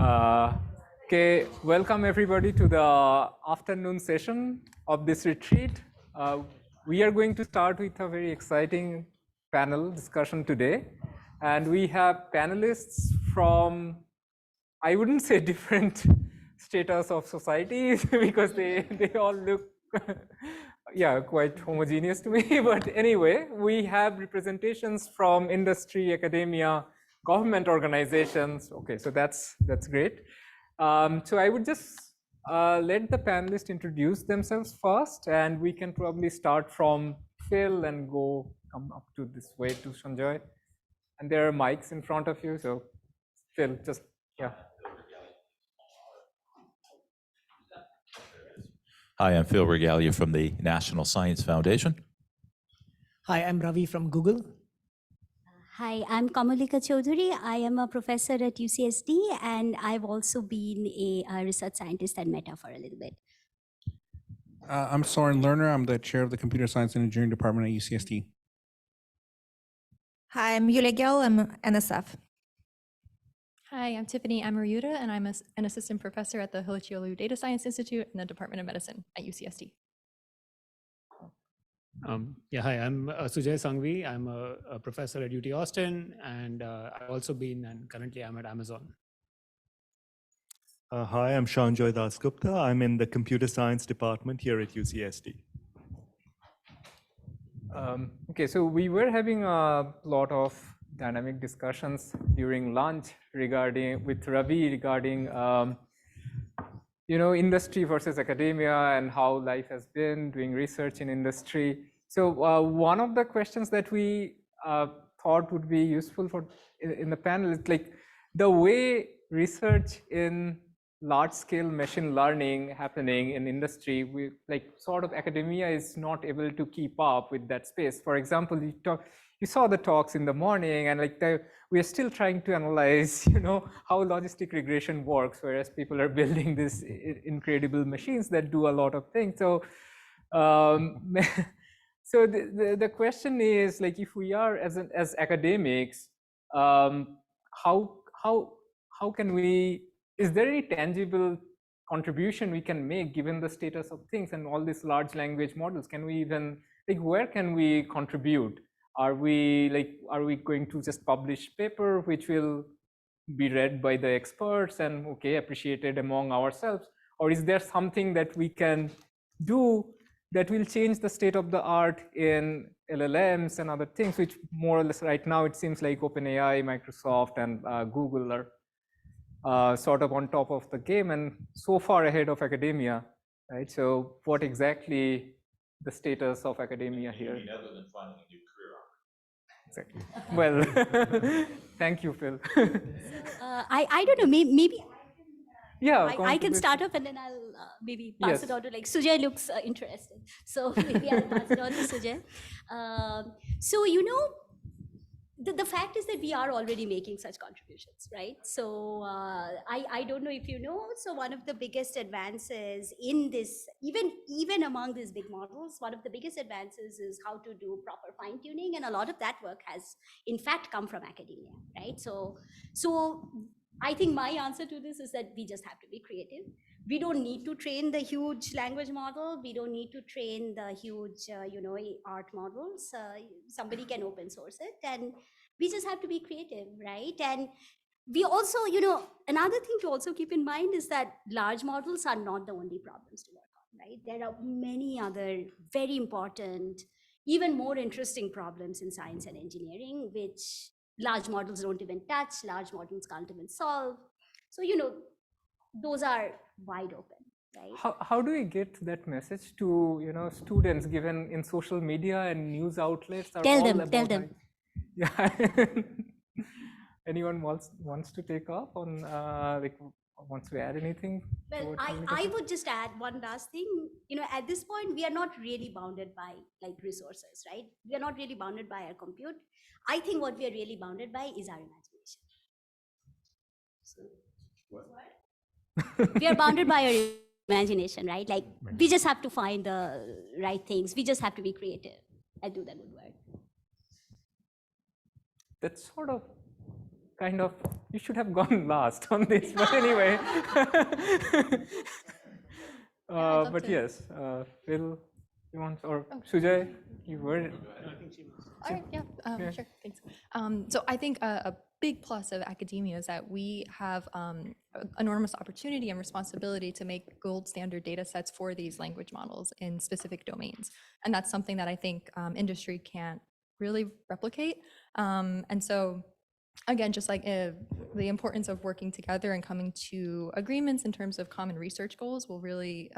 Okay, welcome everybody to the afternoon session of this retreat. We are going to start with a very exciting panel discussion today. And we have panelists from, I wouldn't say different status of society because they all look yeah, quite homogeneous to me. But anyway, we have representations from industry, academia, government organizations. Okay, so that's great. So I would just let the panelists introduce themselves first, and we can probably start from Phil and come up to this way to Sanjoy. And there are mics in front of you, so Phil, just, yeah. Hi, I'm Phil Regalia from the National Science Foundation. Hi, I'm Ravi from Google. Hi, I'm Kamalika Chaudhuri. I am a professor at UCSD, and I've also been a research scientist at Meta for a little bit. I'm Sorin, Lerner. I'm the chair of the Computer Science and Engineering Department at UCSD. Hi, I'm Yulia Gyal. I'm NSF. Hi, I'm Tiffany Amariuta, and I'm an assistant professor at the Hilichiolu Data Science Institute in the Department of Medicine at UCSD. Yeah, hi, I'm Sujay Sanghavi. I'm a professor at UT Austin, and I've also been, and currently I'm at Amazon. Hi, I'm Sanjoy Dasgupta. I'm in the Computer Science Department here at UCSD. Okay, so we were having a lot of dynamic discussions during lunch with Ravi regarding industry versus academia and how life has been doing research in industry. So one of the questions that we thought would be useful in the panel is like the way research in large-scale machine learning happening in industry, academia is not able to keep up with that space. For example, you saw the talks in the morning, and we are still trying to analyze, how logistic regression works, whereas people are building these incredible machines that do a lot of things. So, so the question is, like, if we are as academics, how can we? Is there any tangible contribution we can make given the status of things and all these large language models? Can we even, where can we contribute? Are we going to just publish paper which will be read by the experts and appreciated among ourselves? Or is there something that we can do that will change the state of the art in LLMs and other things, which more or less right now it seems like OpenAI, Microsoft, and Google are sort of on top of the game and so far ahead of academia, right? So what exactly the status of academia here? Other than finding a new career. Exactly. Well, thank you, Phil. I don't know, maybe yeah, I can start off and then I'll maybe pass it on to Sujay looks interested. So maybe I'll pass it on to Sujay. So, the fact is that we are already making such contributions, right? So I don't know if you know, so one of the biggest advances in this, even among these big models, one of the biggest advances is how to do proper fine tuning. And a lot of that work has in fact come from academia, right? So I think my answer to this is that we just have to be creative. We don't need to train the huge language model. We don't need to train the huge, art models. Somebody can open source it, and we just have to be creative, right? And we also, another thing to also keep in mind is that large models are not the only problems to work on, right? There are many other very important, even more interesting problems in science and engineering, which large models don't even touch, large models can't even solve. So, those are wide open, right? How do we get that message to students, given in social media and news outlets? Tell them. Yeah. Anyone wants to take up on wants to add anything? Well, I would just add one last thing. At this point, we are not really bounded by resources, right? We are not really bounded by our compute. I think what we are really bounded by is our imagination. So, what? We are bounded by our imagination, right? We just have to find the right things. We just have to be creative and do that good work. That's sort of kind of, you should have gone last on this, but anyway. But yes, Phil, you want, or Sujay, you were. All right, yeah, sure, thanks. So I think a big plus of academia is that we have enormous opportunity and responsibility to make gold standard data sets for these language models in specific domains. And that's something that I think industry can't really replicate. And so again, just like the importance of working together and coming to agreements in terms of common research goals will really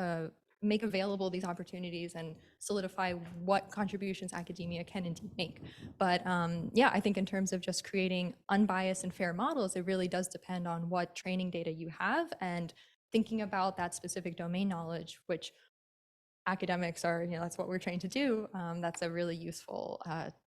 make available these opportunities and solidify what contributions academia can indeed make. But yeah, I think in terms of just creating unbiased and fair models, it really does depend on what training data you have and thinking about that specific domain knowledge, which academics are, that's what we're trained to do. That's a really useful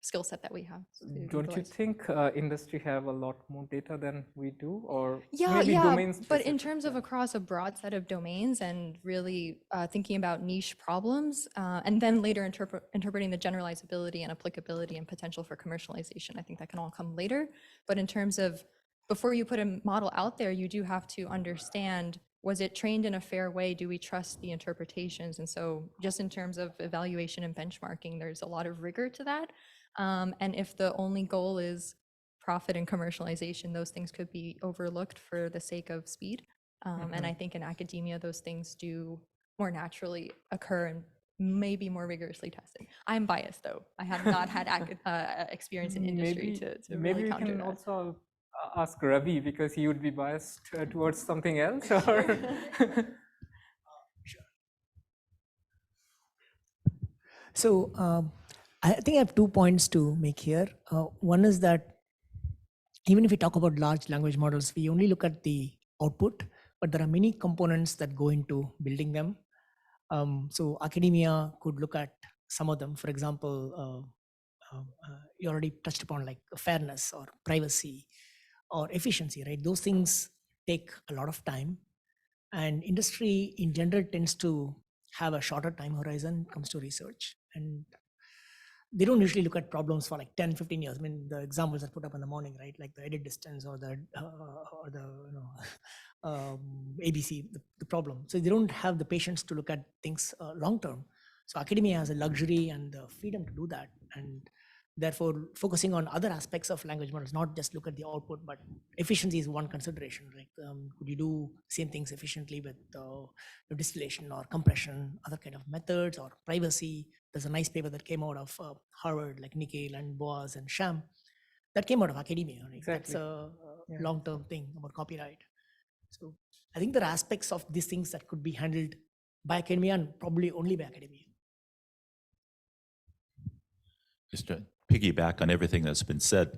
skill set that we have. Don't you think industry have a lot more data than we do, or yeah, maybe domain but in specific? terms of across a broad set of domains and really thinking about niche problems, and then later interpreting the generalizability and applicability and potential for commercialization, I think that can all come later. But in terms of before you put a model out there, you do have to understand, was it trained in a fair way? Do we trust the interpretations? And so just in terms of evaluation and benchmarking, there's a lot of rigor to that. And if the only goal is profit and commercialization, those things could be overlooked for the sake of speed. And I think in academia, those things do more naturally occur and may be more rigorously tested. I'm biased though. I have not had experience in industry to maybe really we counter can that. also ask Ravi, because he would be biased towards something else, or So I think I have 2 points to make here. One is that even if we talk about large language models, we only look at the output, but there are many components that go into building them. So academia could look at some of them. For example, you already touched upon like fairness or privacy or efficiency, right? Those things take a lot of time, and industry in general tends to have a shorter time horizon when it comes to research, and they don't usually look at problems for like 10, 15 years. I mean, the examples I put up in the morning, right? Like the edit distance or the ABC, the problem. So they don't have the patience to look at things long term. So academia has a luxury and the freedom to do that, and therefore focusing on other aspects of language models, not just look at the output, but efficiency is one consideration. Like could you do same things efficiently with distillation or compression, other kind of methods, or privacy? There's a nice paper that came out of Harvard, like Nikhil and Boaz and Sham, that came out of academia. Right? Exactly. That's a long-term thing about copyright. So I think there are aspects of these things that could be handled by academia and probably only by academia. Just to piggyback on everything that's been said,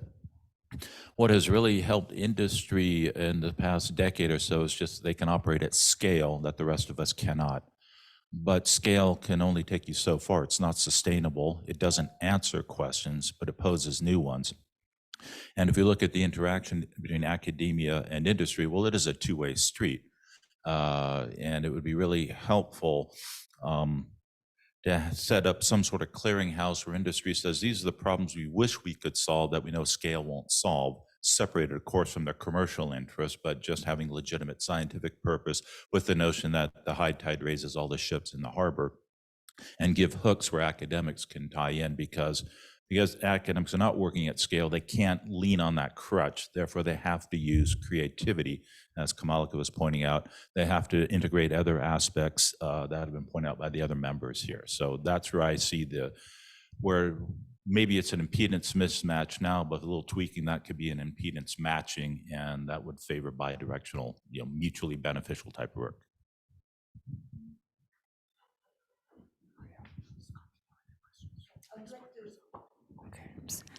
what has really helped industry in the past decade or so is just they can operate at scale that the rest of us cannot. But scale can only take you so far. It's not sustainable. It doesn't answer questions, but it poses new ones. And if you look at the interaction between academia and industry, well, it is a two-way street. And it would be really helpful to set up some sort of clearinghouse where industry says, these are the problems we wish we could solve that we know scale won't solve, separated, of course, from their commercial interest, but just having legitimate scientific purpose with the notion that the high tide raises all the ships in the harbor, and give hooks where academics can tie in, because academics are not working at scale, they can't lean on that crutch. Therefore, they have to use creativity. As Kamalika was pointing out, they have to integrate other aspects that have been pointed out by the other members here. So that's where I see where maybe it's an impedance mismatch now, but a little tweaking that could be an impedance matching, and that would favor bidirectional, mutually beneficial type of work.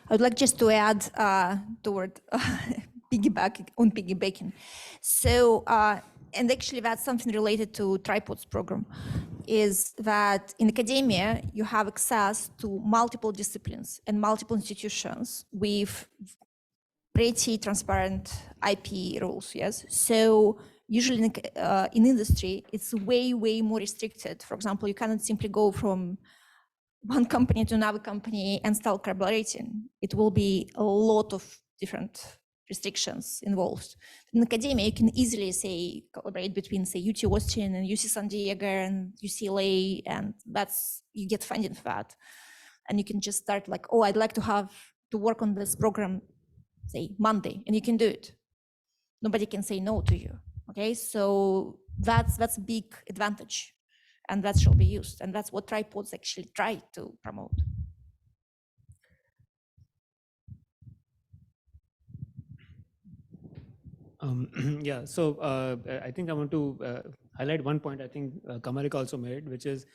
I would like just to add toward piggybacking. So, and actually that's something related to Tripods program, is that in academia, you have access to multiple disciplines and multiple institutions with pretty transparent IP rules, yes? So usually in industry, it's way, way more restricted. For example, you cannot simply go from one company to another company and start collaborating. It will be a lot of different restrictions involved. In academia, you can easily say collaborate between, say, UT Austin and UC San Diego and UCLA, and you get funding for that. And you can just start like, oh, I'd like to work on this program, say Monday, and you can do it. Nobody can say no to you. Okay, so that's a big advantage, and that should be used, and that's what tripods actually try to promote. Yeah, so I think I want to highlight one point I think Kamalika also made, which is,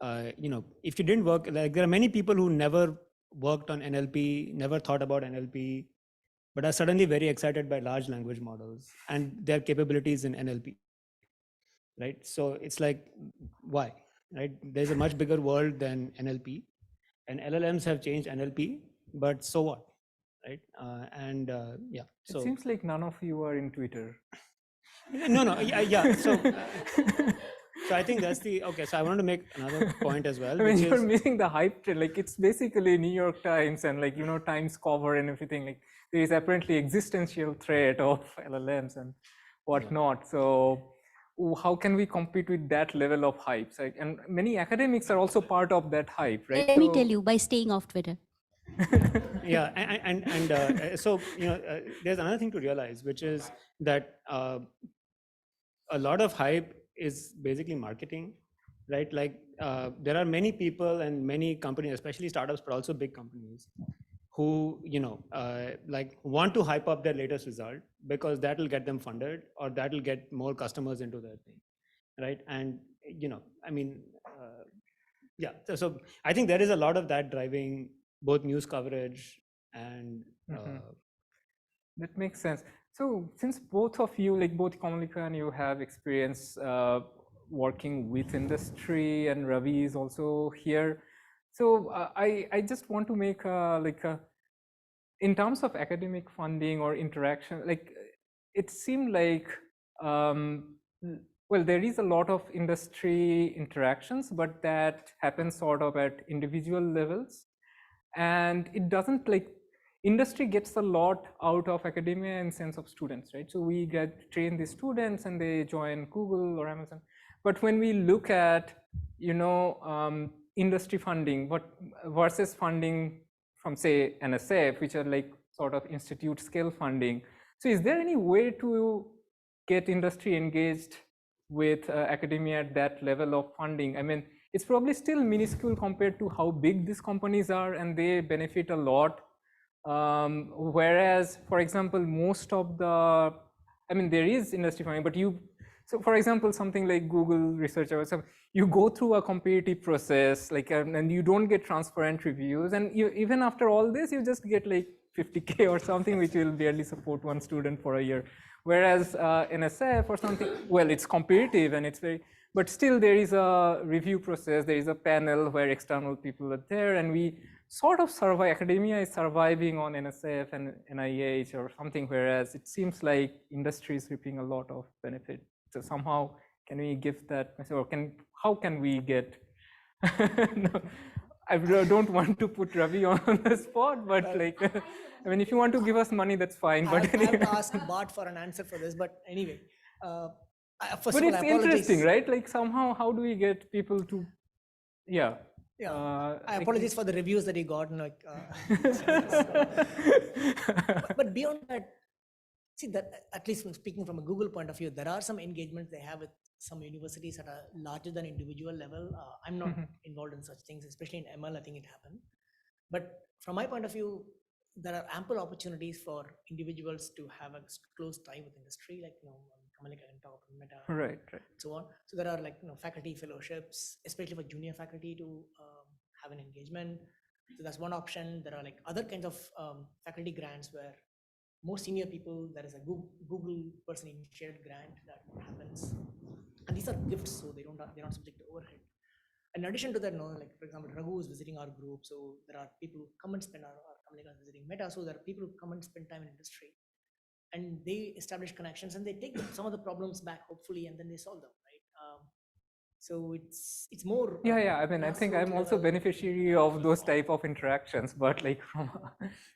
if you didn't work, like there are many people who never worked on NLP, never thought about NLP, but are suddenly very excited by large language models and their capabilities in NLP, right? So it's like, why, right? There's a much bigger world than NLP, and LLMs have changed NLP, but so what? Right. Yeah. So it seems like none of you are in Twitter. No. Yeah. So I think that's okay. So I want to make another point as well. I mean, you're is, missing the hype train. Like it's basically New York Times and like, Times cover and everything. Like there is apparently existential threat of LLMs and whatnot. Yeah. So how can we compete with that level of hype? Like, and many academics are also part of that hype, right? Let me tell you, by staying off Twitter. Yeah, so there's another thing to realize, which is that a lot of hype is basically marketing, right? Like there are many people and many companies, especially startups, but also big companies, who like want to hype up their latest result because that will get them funded or that will get more customers into their thing, right? And I mean, yeah. So I think there is a lot of that driving both news coverage and that makes sense. So since both of you, like both Kamalika and you, have experience working with industry, and Ravi is also here, so I just want to make in terms of academic funding or interaction, like it seemed like well, there is a lot of industry interactions, but that happens sort of at individual levels, and it doesn't like industry gets a lot out of academia in sense of students, right? So we train the students and they join Google or Amazon. But when we look at, industry funding, versus funding from say NSF, which are like sort of institute scale funding. So is there any way to get industry engaged with academia at that level of funding? I mean, it's probably still minuscule compared to how big these companies are, and they benefit a lot. Whereas, for example, most of the, I mean, there is industry funding, but so for example, something like Google Research or something, you go through a competitive process, like, and you don't get transparent reviews. And even after all this, you just get like 50K or something, which will barely support one student for a year. Whereas NSF or something, well, it's competitive and it's very, but still there is a review process, there is a panel where external people are there, and we sort of survive, academia is surviving on NSF and NIH or something, whereas it seems like industry is reaping a lot of benefit. So somehow, can we give that message, or how can we get, no, I don't want to put Ravi on the spot, but like, I mean, if you want to give us money, that's fine. But I have to ask Bart for an answer for this, but anyway. But it's interesting, right? Like somehow, how do we get people to, yeah. Yeah, I apologize for the reviews that he got. Like, but beyond that, see that at least speaking from a Google point of view, there are some engagements they have with some universities at a larger than individual level. I'm not involved in such things, especially in ML. I think it happened. But from my point of view, there are ample opportunities for individuals to have a close tie with industry, like Kamalika can talk about Meta, right, so on. So there are like faculty fellowships, especially for junior faculty to have an engagement. So that's one option. There are like other kinds of faculty grants where more senior people, there is a Google person initiated grant that happens, and these are gifts, so they're not subject to overhead. In addition to that, like for example, Raghu is visiting our group, so there are people who come and spend, or Kamalika is visiting Meta, so there are people who come and spend time in industry, and they establish connections and they take some of the problems back, hopefully, and then they solve them, right? So it's more. Yeah. I mean, I think I'm also beneficiary of those type of interactions, but like from.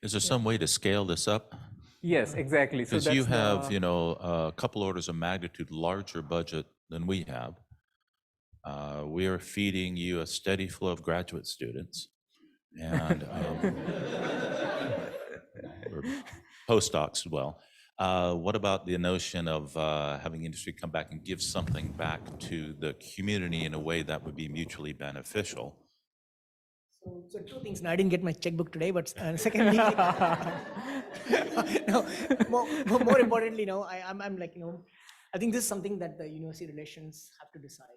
Is there some way to scale this up? Yes, exactly. So Because that's you have, the, you know, a couple orders of magnitude larger budget than we have. We are feeding you a steady flow of graduate students and or postdocs as well. What about the notion of having industry come back and give something back to the community in a way that would be mutually beneficial? So two things. Now, I didn't get my checkbook today, but secondly, no, more importantly, I'm like, I think this is something that the university relations have to decide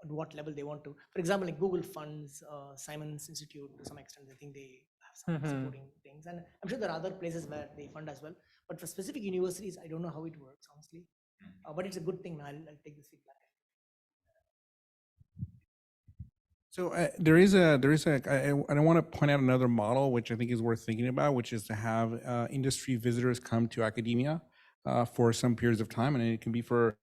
at what level they want to. For example, like Google funds Simon's Institute to some extent. I think they have some supporting things, and I'm sure there are other places where they fund as well. But for specific universities, I don't know how it works, honestly. But it's a good thing. I'll take this feedback. So I want to point out another model, which I think is worth thinking about, which is to have industry visitors come to academia for some periods of time. And it can be for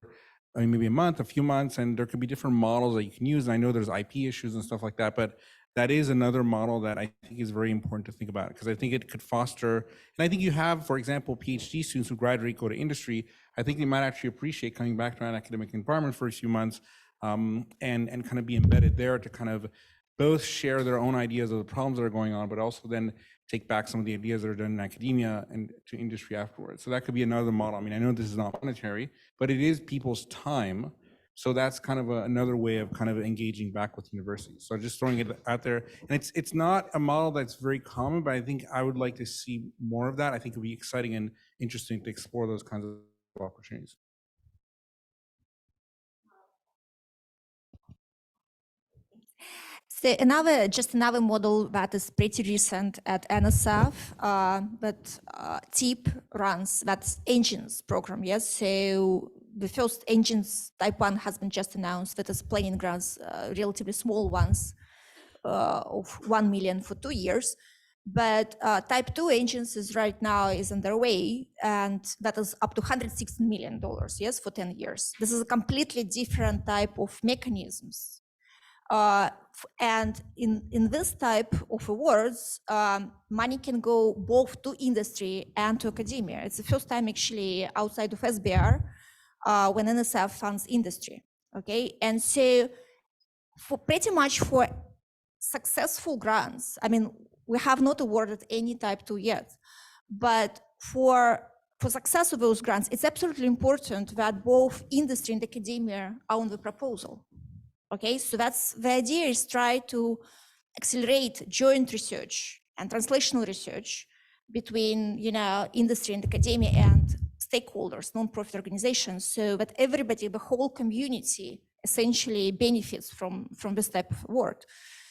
maybe a month, a few months, and there could be different models that you can use. And I know there's IP issues and stuff like that, but that is another model that I think is very important to think about, because I think it could foster, and I think you have, for example, PhD students who graduate, go to industry. I think they might actually appreciate coming back to an academic environment for a few months, and kind of be embedded there to kind of both share their own ideas of the problems that are going on, but also then take back some of the ideas that are done in academia and to industry afterwards. So that could be another model. I mean, I know this is not monetary, but it is people's time. So that's kind of another way of kind of engaging back with universities. So just throwing it out there. And it's not a model that's very common, but I think I would like to see more of that. I think it would be exciting and interesting to explore those kinds of opportunities. So another model that is pretty recent at NSF, but TIP runs, that's engines program, yes? So the first engines type 1 has been just announced, that is planning grants, relatively small ones of 1 million for 2 years. But type 2 engines is right now is underway, and that is up to $160 million, yes, for 10 years. This is a completely different type of mechanisms. And in this type of awards, money can go both to industry and to academia. It's the first time actually outside of SBR when NSF funds industry, okay? And so for pretty much for successful grants, I mean, we have not awarded any type 2 yet, but for success of those grants, it's absolutely important that both industry and academia are on the proposal. Okay, so that's the idea, is try to accelerate joint research and translational research between industry and academia and stakeholders, non-profit organizations, so that everybody, the whole community, essentially benefits from this type of work.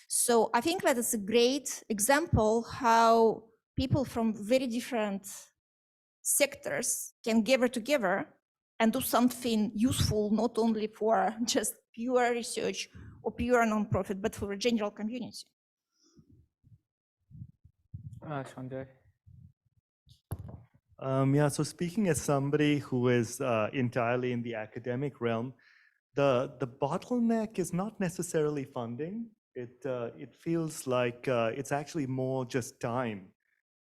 So I think that is a great example how people from very different sectors can gather together and do something useful, not only for just pure research or pure non-profit, but for a general community. Sanjoy. Yeah, so speaking as somebody who is entirely in the academic realm, the bottleneck is not necessarily funding. It feels like it's actually more just time.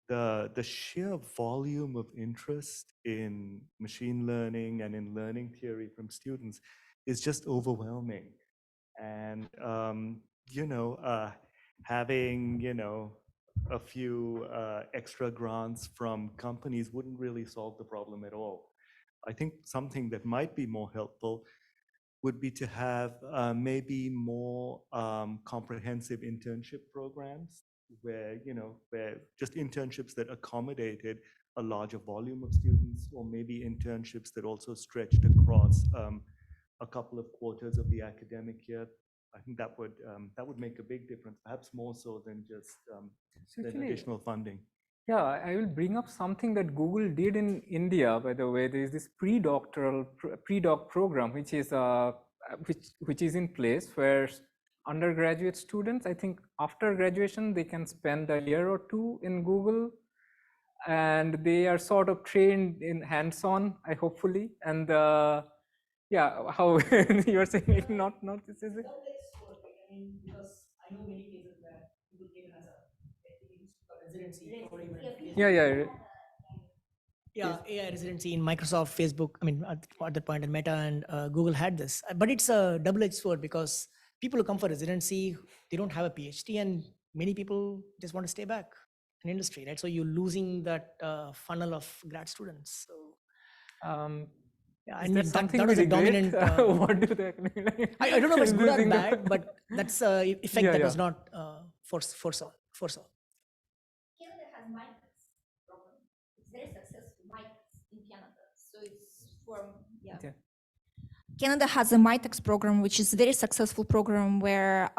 The sheer volume of interest in machine learning and in learning theory from students is just overwhelming. And, having, a few extra grants from companies wouldn't really solve the problem at all. I think something that might be more helpful would be to have maybe more comprehensive internship programs where just internships that accommodated a larger volume of students, or maybe internships that also stretched across a couple of quarters of the academic year. I think that would make a big difference, perhaps more so than just than additional funding. Yeah, I will bring up something that Google did in India, by the way. There is this pre-doc program, which is in place, where undergraduate students, I think after graduation, they can spend a year or two in Google, and they are sort of trained in hands-on, hopefully, and Yeah, how you are saying like not this is it? Because I know many cases where people came as a residency or even Yeah. yeah, AI residency in Microsoft, Facebook. I mean, at that point, and Meta and Google had this, but it's a double-edged sword because people who come for residency, they don't have a PhD, and many people just want to stay back in industry, right? So you're losing that funnel of grad students. So yeah, Is and that that something was we a dominant. what do they? I don't know if it's good or Losing the- bad, but that's a effect Yeah, that yeah. was not foresaw. Canada has migrants program. It's very successful migrants in Canada. So it's from Okay. Canada has a MITEX program, which is a very successful program where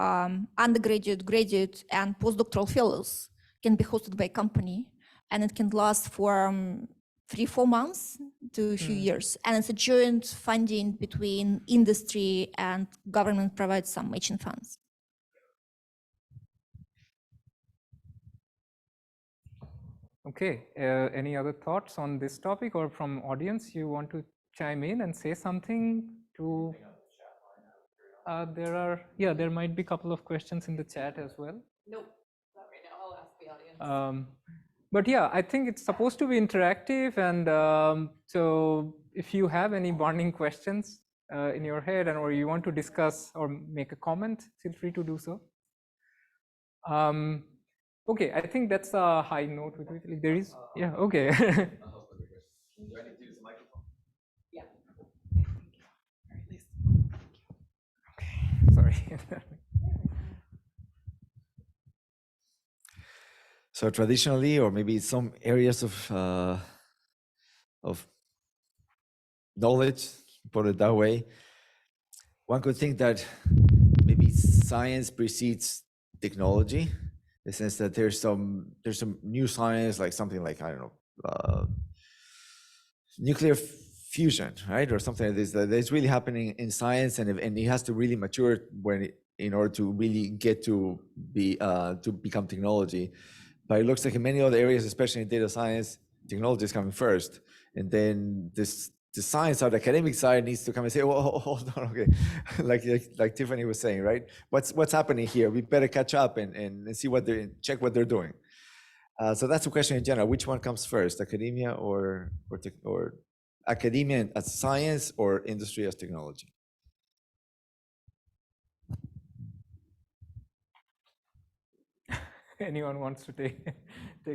undergraduate, graduate, and postdoctoral fellows can be hosted by a company, and it can last for 3-4 months to a few years. And it's a joint funding between industry and government provides some matching funds. Okay. Any other thoughts on this topic, or from audience you want to chime in and say something to? There might be a couple of questions in the chat as well. Nope, not right now. I'll ask the audience. But yeah, I think it's supposed to be interactive, and so if you have any burning questions in your head, and or you want to discuss or make a comment, feel free to do so. Okay, I think that's a high note. There is, yeah, okay. Do I need to use the microphone? Yeah. Sorry. So traditionally, or maybe some areas of knowledge, put it that way, one could think that maybe science precedes technology, in the sense that there's some new science, like something like, I don't know, nuclear fusion, right, or something like this that's really happening in science, and it has to really mature in order to really get to become technology. But it looks like in many other areas, especially in data science, technology is coming first, and then the science or the academic side needs to come and say, "Oh, hold on, okay," like Tiffany was saying, right? What's happening here? We better catch up and see check what they're doing. So that's a question in general. Which one comes first, academia or academia as science, or industry as technology? Anyone wants to take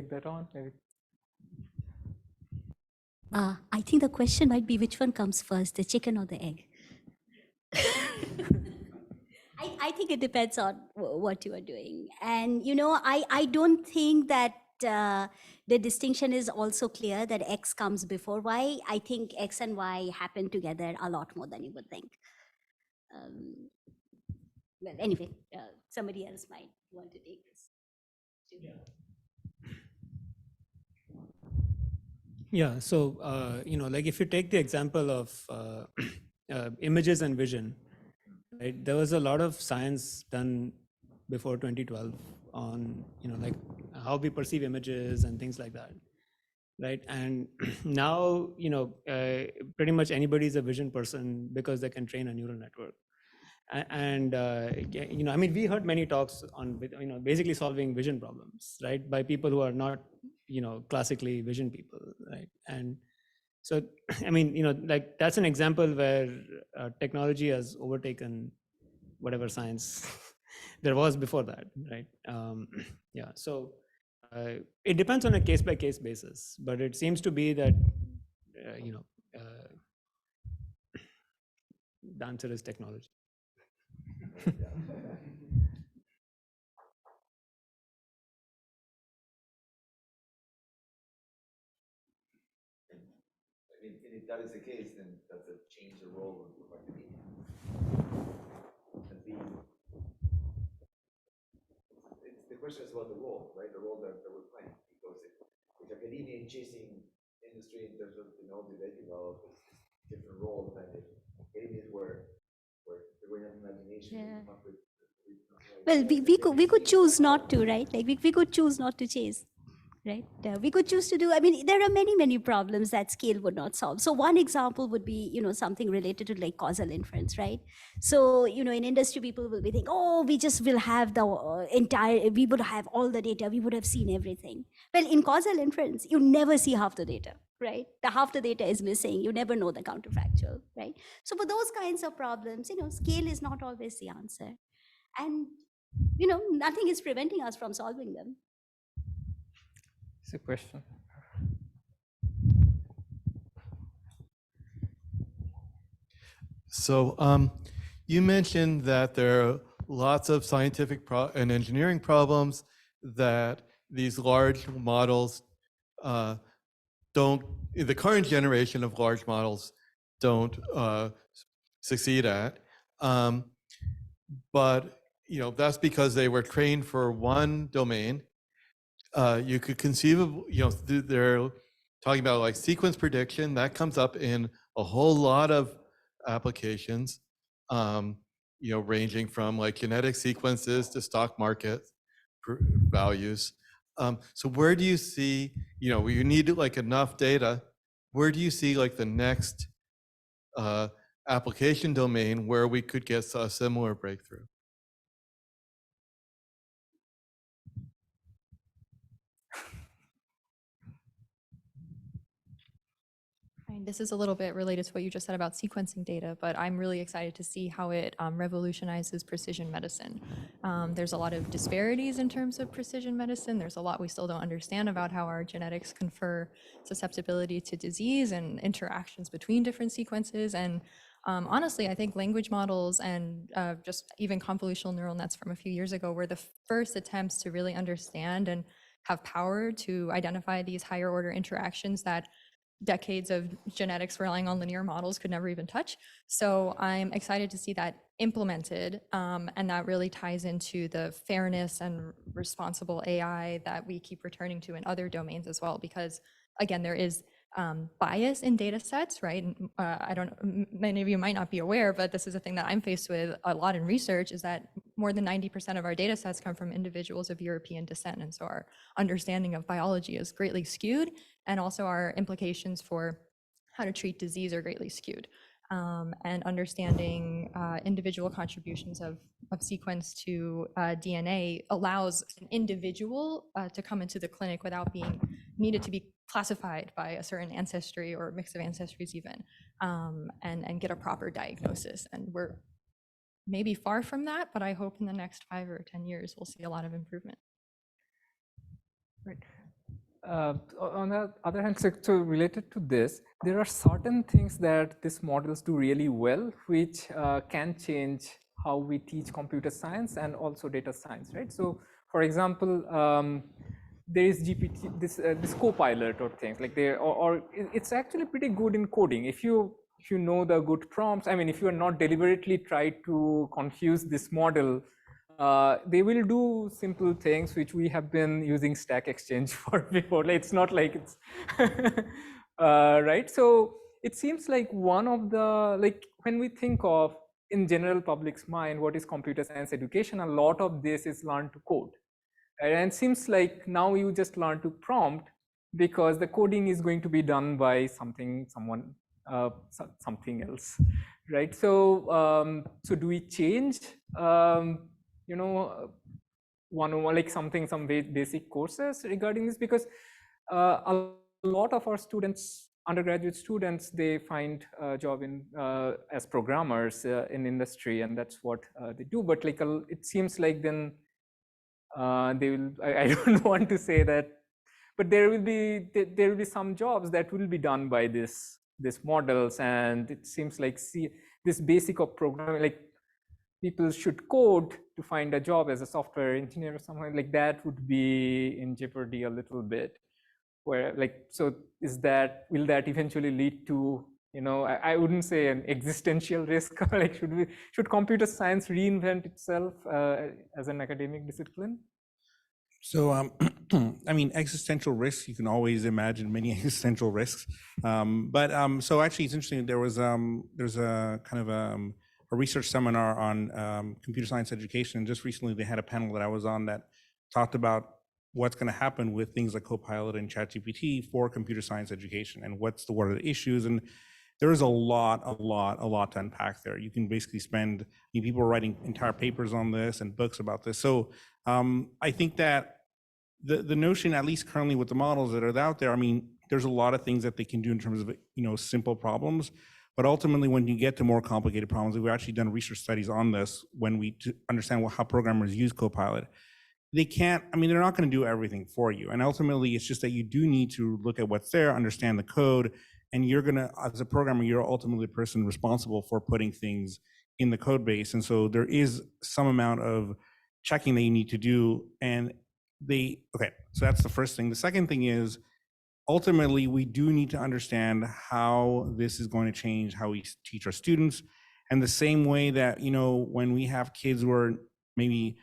that on? Maybe. I think the question might be which one comes first, the chicken or the egg? I think it depends on what you are doing. And, you know, I don't think that the distinction is also clear that X comes before Y. I think X and Y happen together a lot more than you would think. Well, anyway, somebody else might want to take this. Yeah, so, you know, like if you take the example of images and vision, right, there was a lot of science done before 2012 on, you know, like how we perceive images and things like that, right? And now, you know, pretty much anybody's a vision person because they can train a neural network. And, you know, I mean, we heard many talks on, you know, basically solving vision problems, right, by people who are not, you know, classically vision people, right? And so, I mean, you know, like that's an example where technology has overtaken whatever science there was before that, right? Yeah, so it depends on a case-by-case basis, but it seems to be that, you know, the answer is technology. If that is the case, then does it change the role of academia? The question is about the role, right? The role that we're playing. Because if academia is chasing industry in terms of technology they develop, it's a different role than if academia is where we have imagination. Yeah. Come up with Well, we could choose not to, right? Like we could choose not to chase. right? We could choose to do, I mean, there are many, many problems that scale would not solve. So one example would be, something related to like causal inference, right? So, in industry, people will be thinking, oh, we just will have the we would have all the data, we would have seen everything. Well, in causal inference, you never see half the data, right? The half the data is missing, you never know the counterfactual, right? So for those kinds of problems, scale is not always the answer. And, nothing is preventing us from solving them. It's a question. So you mentioned that there are lots of scientific and engineering problems that these large models the current generation of large models don't succeed at. But that's because they were trained for one domain. You could conceive of, they're talking about like sequence prediction that comes up in a whole lot of applications, ranging from like genetic sequences to stock market values. So where do you see, you need like enough data, where do you see like the next application domain where we could get a similar breakthrough? This is a little bit related to what you just said about sequencing data, but I'm really excited to see how it revolutionizes precision medicine. There's a lot of disparities in terms of precision medicine. There's a lot we still don't understand about how our genetics confer susceptibility to disease and interactions between different sequences. And honestly, I think language models and just even convolutional neural nets from a few years ago were the first attempts to really understand and have power to identify these higher order interactions that decades of genetics relying on linear models could never even touch. So I'm excited to see that implemented, and that really ties into the fairness and responsible AI that we keep returning to in other domains as well, because again, there is bias in data sets, right? I don't know, many of you might not be aware, but this is a thing that I'm faced with a lot in research, is that more than 90% of our data sets come from individuals of European descent. And so our understanding of biology is greatly skewed, and also our implications for how to treat disease are greatly skewed. And understanding individual contributions of sequence to DNA allows an individual to come into the clinic without being needed to be classified by a certain ancestry or mix of ancestries even, and get a proper diagnosis. And we're maybe far from that, but I hope in the next 5 or 10 years, we'll see a lot of improvement. Right. On the other hand, so related to this, there are certain things that these models do really well, which can change how we teach computer science and also data science, right? So, for example, there is GPT, this Copilot or things like there, or it's actually pretty good in coding if you know the good prompts. I mean, if you are not deliberately try to confuse this model, they will do simple things which we have been using Stack Exchange for before. Like, it's not like it's right. So it seems like one of the, like, when we think of in general public's mind what is computer science education, a lot of this is learn to code. And it seems like now you just learn to prompt because the coding is going to be done by something else, right? So so do we change one-on-one, like some basic courses regarding this? Because a lot of our students, undergraduate students, they find a job in as programmers in industry, and that's what they do. But like it seems like then they will. I don't want to say that, but there will be some jobs that will be done by these models, and it seems like this basic of programming, like people should code to find a job as a software engineer or something like that, would be in jeopardy a little bit. Where like, so will that eventually lead to, I wouldn't say an existential risk, like should computer science reinvent itself as an academic discipline? So, I mean, existential risks, you can always imagine many existential risks. So actually it's interesting, there's a kind of a research seminar on computer science education. And just recently they had a panel that I was on that talked about what's going to happen with things like Copilot and ChatGPT for computer science education, and what are the issues. And there is a lot to unpack there. You can basically spend, people are writing entire papers on this and books about this. So I think that the notion, at least currently with the models that are out there, I mean, there's a lot of things that they can do in terms of, simple problems. But ultimately, when you get to more complicated problems, we've actually done research studies on this when we understand how programmers use Copilot. They can't, they're not going to do everything for you. And ultimately, it's just that you do need to look at what's there, understand the code, and you're going to, as a programmer, you're ultimately the person responsible for putting things in the code base. And so there is some amount of checking that you need to do. And okay, so that's the first thing. The second thing is, ultimately, we do need to understand how this is going to change how we teach our students. And the same way that, when we have kids who are maybe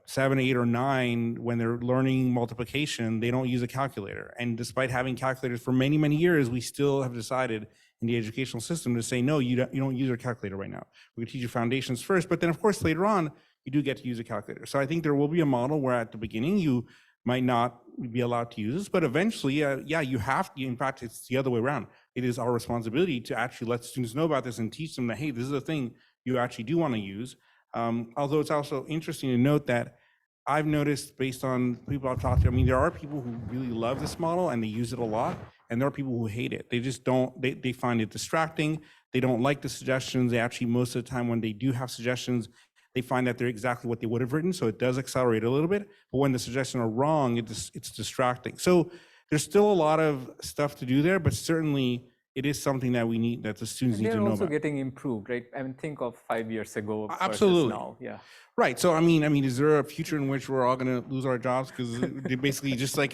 7, 8, or 9, when they're learning multiplication, they don't use a calculator. And despite having calculators for many, many years, we still have decided in the educational system to say, no, you don't use a calculator right now. We're gonna teach you foundations first, but then of course, later on, you do get to use a calculator. So I think there will be a model where at the beginning, you might not be allowed to use this, but eventually, you have to. In fact, it's the other way around. It is our responsibility to actually let students know about this and teach them that, hey, this is a thing you actually do want to use. Although it's also interesting to note that I've noticed, based on people I've talked to, there are people who really love this model and they use it a lot, and there are people who hate it. They just don't, they find it distracting. They don't like the suggestions. They actually, most of the time when they do have suggestions, they find that they're exactly what they would have written. So it does accelerate a little bit, but when the suggestions are wrong, it's distracting. So there's still a lot of stuff to do there, but certainly it is something that we need, that the students need to know about. They're also getting improved, right? Think of 5 years ago Absolutely. versus now. Yeah. Right. So, is there a future in which we're all going to lose our jobs? Because they basically just like,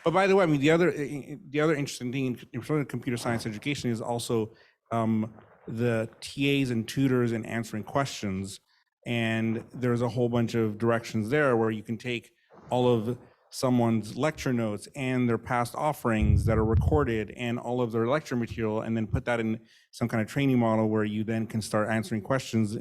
but by the way, the other interesting thing in terms of computer science education is also the TAs and tutors and answering questions. And there's a whole bunch of directions there where you can take all of someone's lecture notes and their past offerings that are recorded and all of their lecture material, and then put that in some kind of training model where you then can start answering questions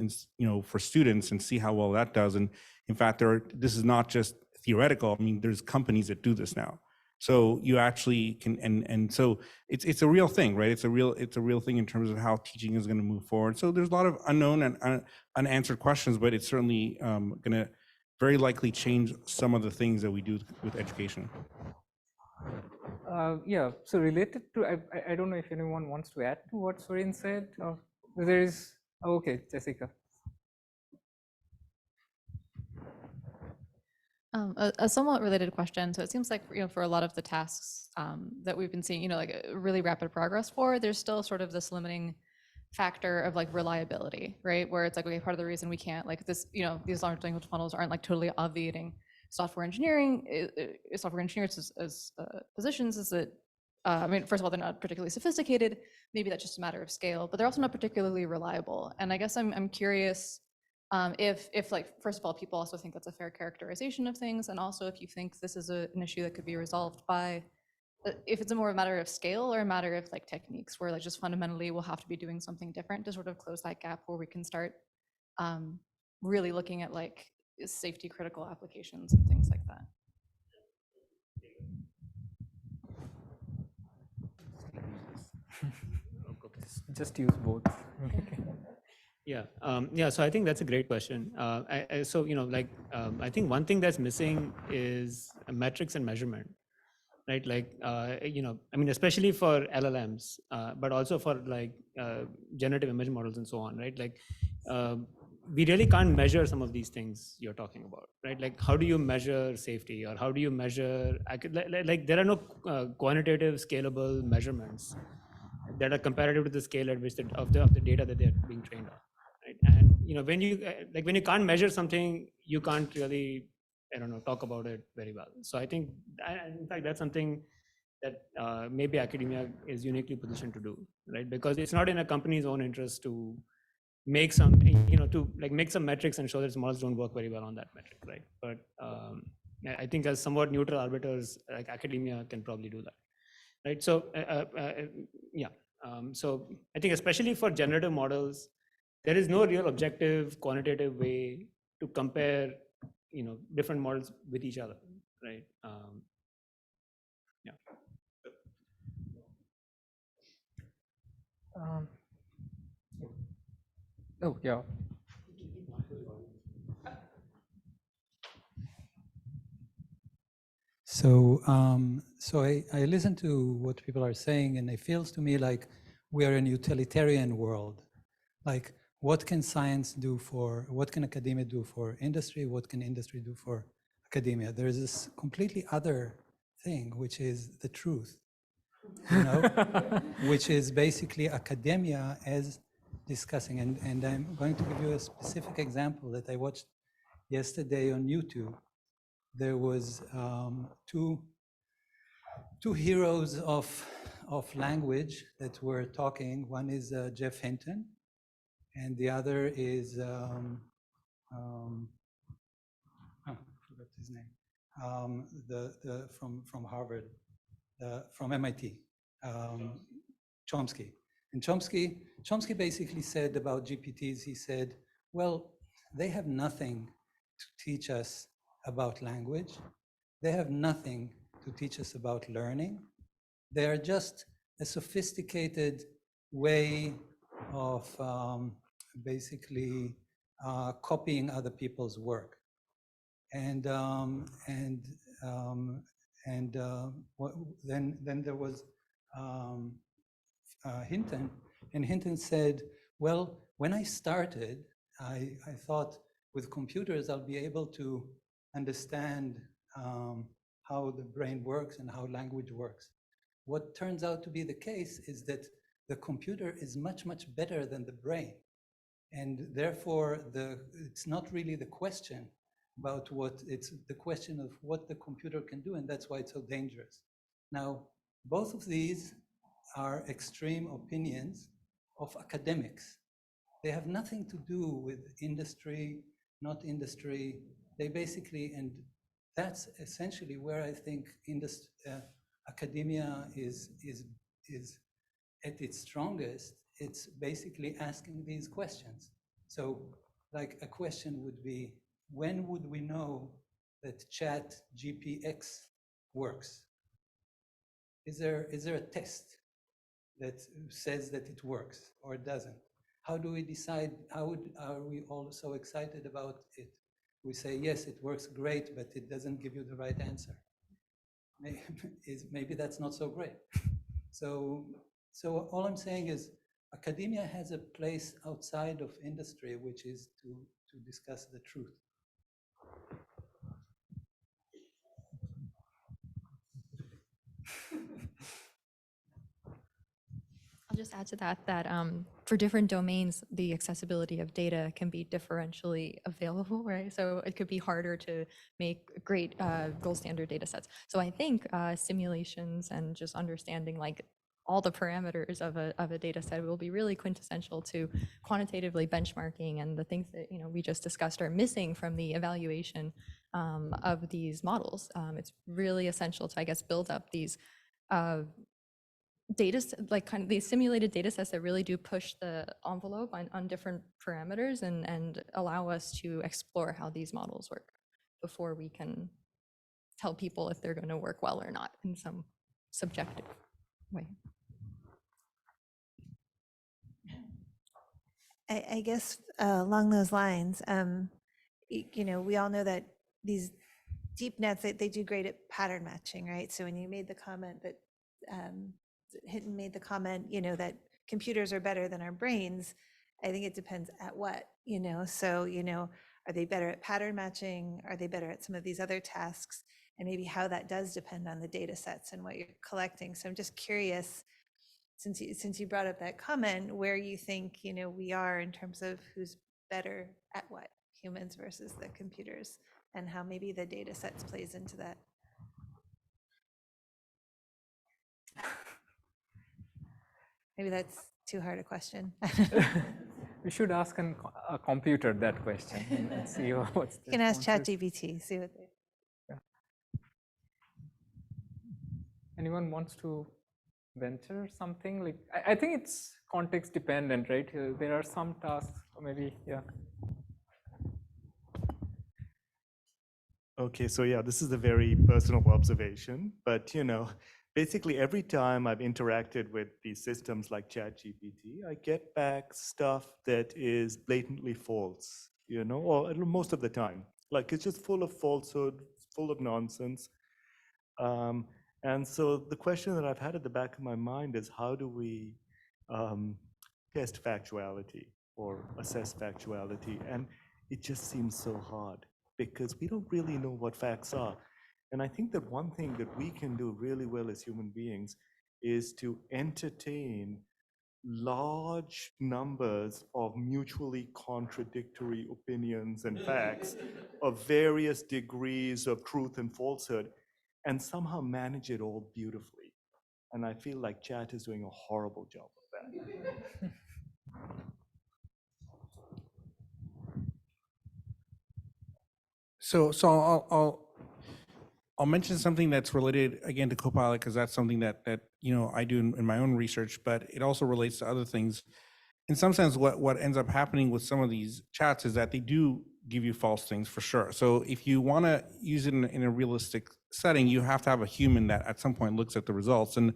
for students and see how well that does. And in fact, this is not just theoretical. There's companies that do this now. So you actually can, and so it's a real thing, right? It's a real thing in terms of how teaching is going to move forward. So there's a lot of unknown and unanswered questions, but it's certainly going to very likely change some of the things that we do with education. Yeah, so related to, I don't know if anyone wants to add to what Sorin said, or there is, okay, Jessica. A somewhat related question. So it seems like, for a lot of the tasks that we've been seeing, like really rapid progress for, there's still sort of this limiting factor of like reliability, right? Where it's like, okay, part of the reason we can't this, these large language models aren't like totally obviating software engineering, software engineers as positions, is that, first of all, they're not particularly sophisticated. Maybe that's just a matter of scale, but they're also not particularly reliable. And I guess I'm curious if like, first of all, people also think that's a fair characterization of things, and also if you think this is an issue that could be resolved by, if it's a more a matter of scale or a matter of like techniques, where like just fundamentally we'll have to be doing something different to sort of close that gap, where we can start really looking at like safety critical applications and things like that. Just use both. Yeah. So I think that's a great question. I think one thing that's missing is metrics and measurement, right? Especially for LLMs, but also for like generative image models and so on, right? We really can't measure some of these things you're talking about, right? Like, how do you measure safety, or how do you measure, there are no quantitative scalable measurements that are comparative to the scale at which of the data that they're being trained on, right? And when you can't measure something, you can't really, talk about it very well. So I think, in fact, that's something that maybe academia is uniquely positioned to do, right? Because it's not in a company's own interest to make some, make some metrics and show that models don't work very well on that metric, right? But I think as somewhat neutral arbiters, like academia can probably do that, right? So so I think especially for generative models, there is no real objective quantitative way to compare different models with each other, right? Yeah. Oh, yeah. So, I listen to what people are saying, and it feels to me like we are in a utilitarian world. Like, what can science do for, what can academia do for industry? What can industry do for academia? There's this completely other thing, which is the truth, you know, which is basically academia as discussing. And I'm going to give you a specific example that I watched yesterday on YouTube. There was two heroes of language that were talking. One is Jeff Hinton, and the other is I forgot his name. The from Harvard, from MIT, Chomsky. And Chomsky basically said about GPTs. He said, well, they have nothing to teach us about language. They have nothing to teach us about learning. They are just a sophisticated way of basically copying other people's work. And then there was Hinton, and Hinton said, well, when I started, I thought with computers I'll be able to understand how the brain works and how language works. What turns out to be the case is that the computer is much, much better than the brain. And therefore, it's not really the question about what, it's the question of what the computer can do, and that's why it's so dangerous. Now, both of these are extreme opinions of academics. They have nothing to do with industry, not industry. They basically, and that's essentially where I think academia is at its strongest. It's basically asking these questions. So like a question would be, when would we know that chat GPX works? Is there a test that says that it works or it doesn't? How do we decide, are we all so excited about it? We say, yes, it works great, but it doesn't give you the right answer. Maybe that's not so great. So all I'm saying is academia has a place outside of industry, which is to discuss the truth. I'll just add to that for different domains, the accessibility of data can be differentially available, right? So it could be harder to make great gold standard data sets. So I think simulations and just understanding like all the parameters of a data set will be really quintessential to quantitatively benchmarking, and the things that we just discussed are missing from the evaluation of these models. It's really essential to, I guess, build up these data, like kind of these simulated data sets that really do push the envelope on different parameters and allow us to explore how these models work before we can tell people if they're going to work well or not in some subjective way. I guess along those lines, we all know that these deep nets, they do great at pattern matching, right? So when you made the comment that Hinton made the comment, that computers are better than our brains, I think it depends at what, so, are they better at pattern matching? Are they better at some of these other tasks? And maybe how that does depend on the data sets and what you're collecting. So I'm just curious, since you brought up that comment, where you think, we are in terms of who's better at what, humans versus the computers, and how maybe the data sets plays into that. Maybe that's too hard a question. We should ask a computer that question and see what's the You can ask responses. ChatGPT, see what they. Yeah. Anyone wants to venture something? Like I think it's context dependent, right? There are some tasks, or maybe, yeah. Okay, so yeah, this is a very personal observation, but basically every time I've interacted with these systems like ChatGPT, I get back stuff that is blatantly false, or most of the time. Like it's just full of falsehood, full of nonsense. And so the question that I've had at the back of my mind is how do we test factuality or assess factuality? And it just seems so hard because we don't really know what facts are. And I think that one thing that we can do really well as human beings is to entertain large numbers of mutually contradictory opinions and facts of various degrees of truth and falsehood and somehow manage it all beautifully. And I feel like chat is doing a horrible job of that. So I'll mention something that's related again to Copilot because that's something that I do in my own research, but it also relates to other things. In some sense, what ends up happening with some of these chats is that they do give you false things for sure. So if you want to use it in a realistic setting, you have to have a human that at some point looks at the results. And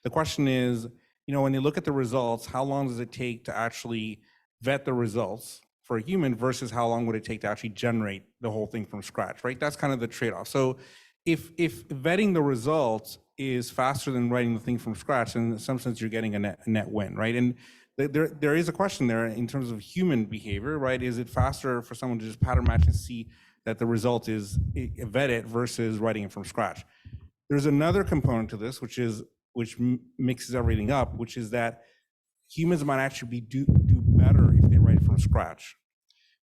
the question is, when you look at the results, how long does it take to actually vet the results for a human versus how long would it take to actually generate the whole thing from scratch, right? That's kind of the trade-off. So if vetting the results is faster than writing the thing from scratch, then in some sense you're getting a net win, right? And there is a question there in terms of human behavior, right? Is it faster for someone to just pattern match and see that the result is vetted versus writing it from scratch? There's another component to this, which mixes everything up, which is that humans might actually do better if they write it from scratch.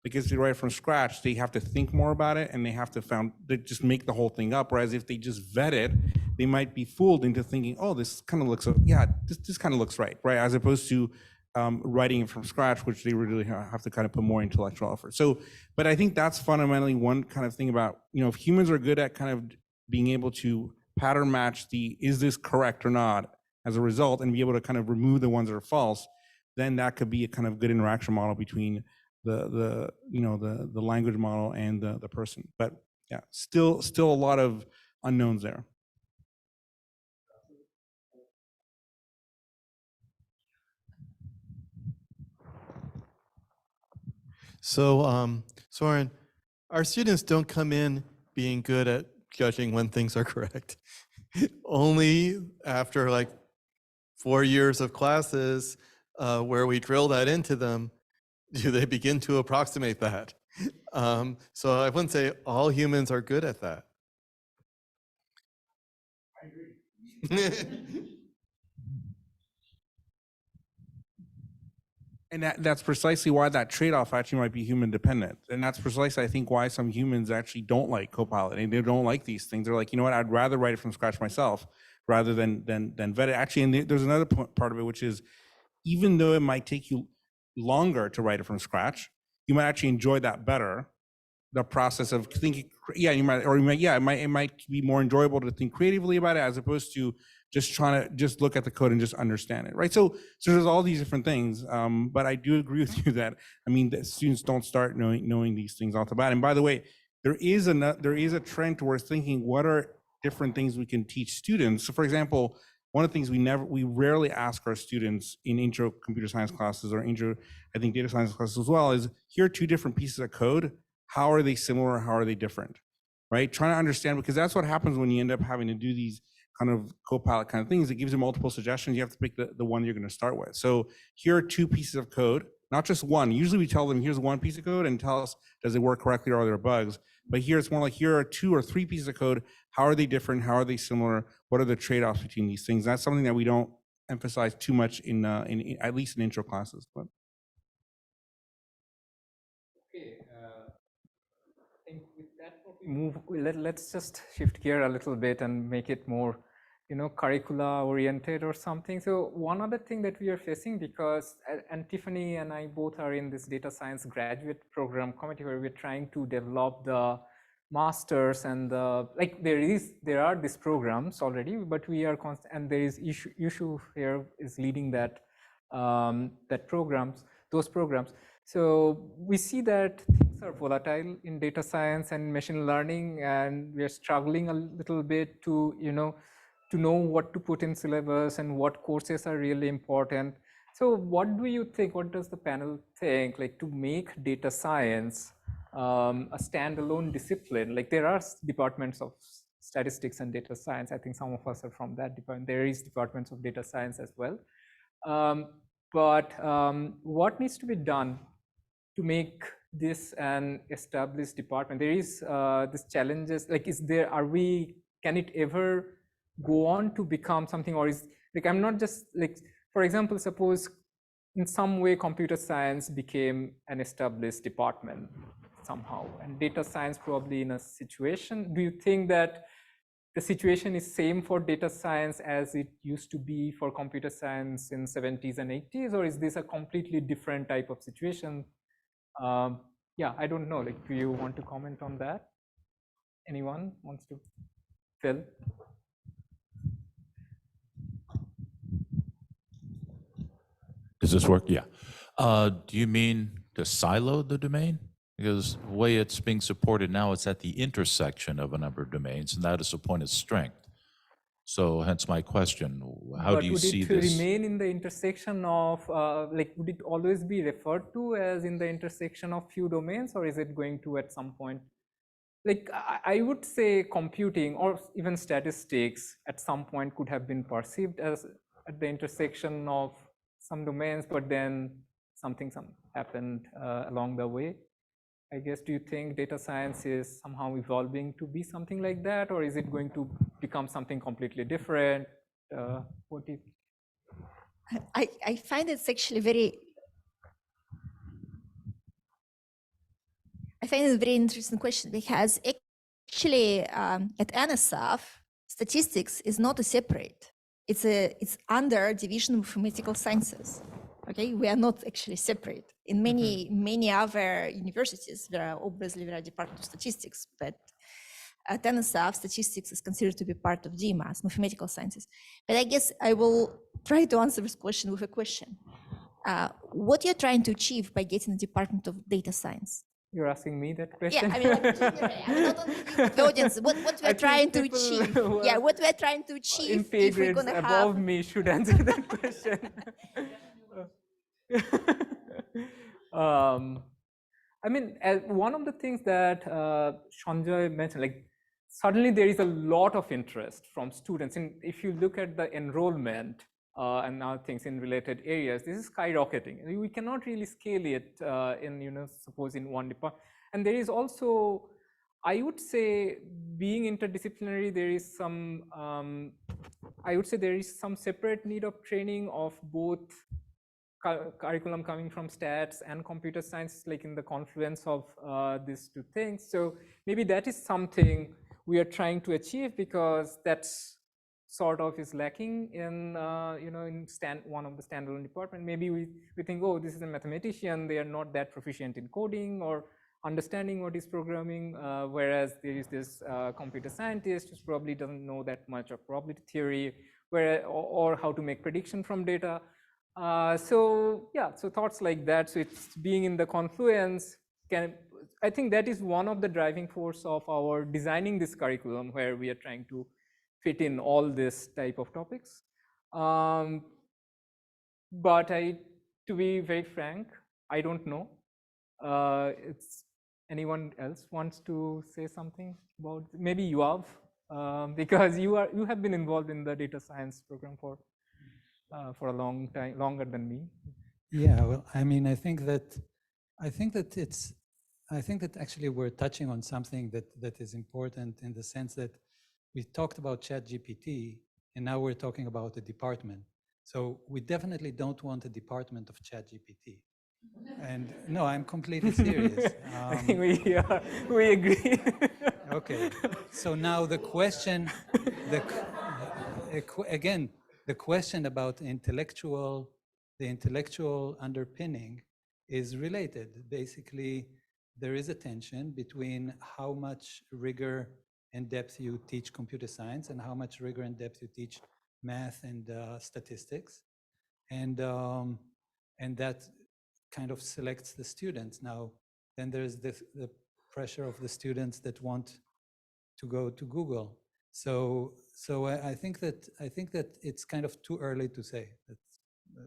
Because if they write it from scratch, they have to think more about it and they just make the whole thing up. Whereas if they just vet it, they might be fooled into thinking, oh, this kind of looks, this kind of looks right? As opposed to writing it from scratch, which they really have to kind of put more intellectual effort. So, but I think that's fundamentally one kind of thing about, if humans are good at kind of being able to pattern match is this correct or not as a result, and be able to kind of remove the ones that are false, then that could be a kind of good interaction model between the language model and the person. But yeah, still a lot of unknowns there. So, Sorin, our students don't come in being good at judging when things are correct. Only after like 4 years of classes where we drill that into them, do they begin to approximate that. So I wouldn't say all humans are good at that. I agree. And that's precisely why that trade-off actually might be human dependent. And that's precisely, I think, why some humans actually don't like Copilot and they don't like these things. They're like, you know what, I'd rather write it from scratch myself rather than vet it. Actually, and there's another part of it, which is even though it might take you longer to write it from scratch, you might actually enjoy that better. The process of thinking, it might be more enjoyable to think creatively about it as opposed to just trying to look at the code and just understand it, right? So there's all these different things, but I do agree with you that that students don't start knowing these things off the bat. And by the way, there is a trend towards thinking what are different things we can teach students. So for example, one of the things we rarely ask our students in intro computer science classes or intro, I think, data science classes as well is here are two different pieces of code. How are they similar? How are they different? Right? Trying to understand, because that's what happens when you end up having to do these kind of Copilot kind of things. It gives you multiple suggestions. You have to pick the one you're going to start with. So here are two pieces of code, not just one. Usually we tell them, here's one piece of code and tell us, does it work correctly or are there bugs? But here it's more like, here are 2 or 3 pieces of code. How are they different? How are they similar? What are the trade-offs between these things? That's something that we don't emphasize too much in at least in intro classes. But. Okay. I think with that, let's just shift gear a little bit and make it more, curricula oriented or something. So one other thing that we are facing, because and Tiffany and I both are in this data science graduate program committee where we're trying to develop the masters and there are these programs already, but we are and there is issue here is leading that programs. those programs. So we see that things are volatile in data science and machine learning, and we are struggling a little bit to, to know what to put in syllabus and what courses are really important. So what do you think, what does the panel think, like to make data science a standalone discipline? Like there are departments of statistics and data science. I think some of us are from that department. There is departments of data science as well. But what needs to be done to make this an established department? There is this challenges, like can it ever go on to become something, or is, like, I'm not just like, for example, suppose in some way computer science became an established department somehow, and data science probably in a situation, do you think that the situation is same for data science as it used to be for computer science in 70s and 80s, or is this a completely different type of situation? Yeah, I don't know, like, do you want to comment on that? Anyone wants to? Phil? Does this work? Yeah. Do you mean to silo the domain? Because the way it's being supported now, it's at the intersection of a number of domains, and that is a point of strength. So hence my question, how do you see this? Would it remain in the intersection of, like, would it always be referred to as in the intersection of few domains, or is it going to at some point? Like, I would say computing or even statistics at some point could have been perceived as at the intersection of some domains, but then something happened along the way. I guess, do you think data science is somehow evolving to be something like that, or is it going to become something completely different? What do you think? I find it's actually very, I find it a very interesting question, because actually at NSF, statistics is not a separate. It's under division of mathematical sciences. Okay, we are not actually separate. In many other universities, there are department of statistics, but at NSF, statistics is considered to be part of DMAS, mathematical sciences. But I guess I will try to answer this question with a question. What you're trying to achieve by getting the department of data science? You're asking me that question? Yeah, I mean, like, generally, I mean, not only the audience, what we're trying to achieve. Yeah, what we're trying to achieve. In pay grades above me should answer that question. I mean, one of the things that Sanjoy mentioned, like, suddenly there is a lot of interest from students. And if you look at the enrollment and other things in related areas, this is skyrocketing. We cannot really scale it in, suppose in one department. And there is also, I would say, being interdisciplinary, there is some, I would say there is some separate need of training of both curriculum coming from stats and computer science, like in the confluence of these two things. So maybe that is something we are trying to achieve, because that's sort of is lacking in, in one of the standalone department. Maybe we think, oh, this is a mathematician, they are not that proficient in coding or understanding what is programming, whereas there is this computer scientist who probably doesn't know that much of probability theory, or how to make prediction from data. So yeah, so thoughts like that. So it's being in the confluence I think that is one of the driving force of our designing this curriculum, where we are trying to fit in all this type of topics. But to be very frank, I don't know. It's anyone else wants to say something about, maybe Yoav, because you have been involved in the data science program for a long time, longer than me. Yeah, well, I mean, I think that actually we're touching on something that is important, in the sense that we talked about ChatGPT, and now we're talking about a department. So we definitely don't want a department of ChatGPT. And no, I'm completely serious. I think we agree. Okay, so now the question, again, the question about the intellectual underpinning is related. Basically, there is a tension between how much rigor and depth you teach computer science and how much rigor and depth you teach math and statistics, and that kind of selects the students. Now, then there's the pressure of the students that want to go to Google. So I think that it's kind of too early to say. That's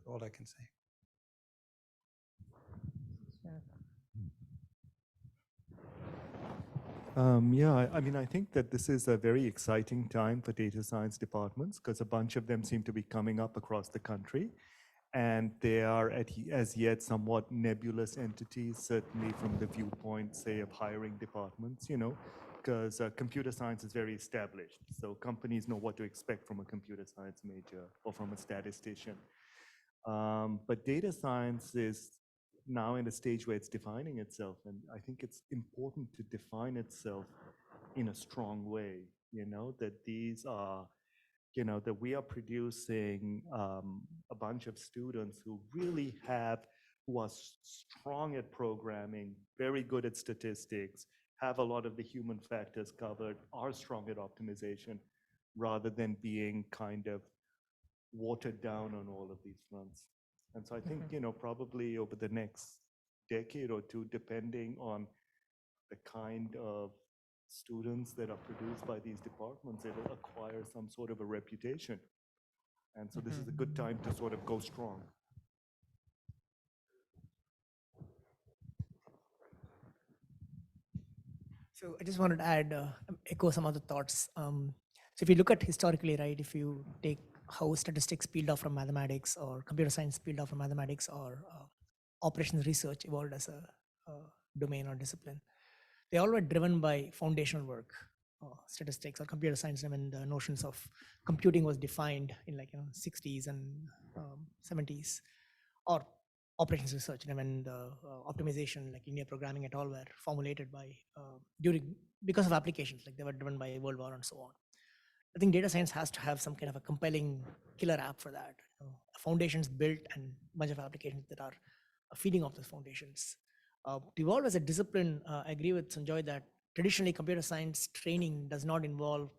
all I can say. Yeah, I mean, I think that this is a very exciting time for data science departments because a bunch of them seem to be coming up across the country. And they are as yet somewhat nebulous entities, certainly from the viewpoint, say, of hiring departments, you know, because computer science is very established. So companies know what to expect from a computer science major or from a statistician. But data science is now in a stage where it's defining itself. And I think it's important to define itself in a strong way, you know, that these are, you know, that we are producing a bunch of students who really who are strong at programming, very good at statistics, have a lot of the human factors covered, are strong at optimization, rather than being kind of watered down on all of these fronts. And so I think, you know, probably over the next decade or two, depending on the kind of students that are produced by these departments, it'll acquire some sort of a reputation. And so this is a good time to sort of go strong. So I just wanted to add, echo some of the thoughts. So if you look at historically, right, if you take how statistics peeled off from mathematics or computer science peeled off from mathematics or operations research evolved as a domain or discipline, they all were driven by foundational work. Statistics or computer science, I mean, the notions of computing was defined in like 60s and 70s, or operations research, I mean, the optimization, like linear programming, et al. Were formulated by because of applications, like they were driven by World War and so on. I think data science has to have some kind of a compelling killer app for that. A foundations built and a bunch of applications that are feeding off those foundations. To evolve as a discipline, I agree with Sanjoy that traditionally computer science training does not involve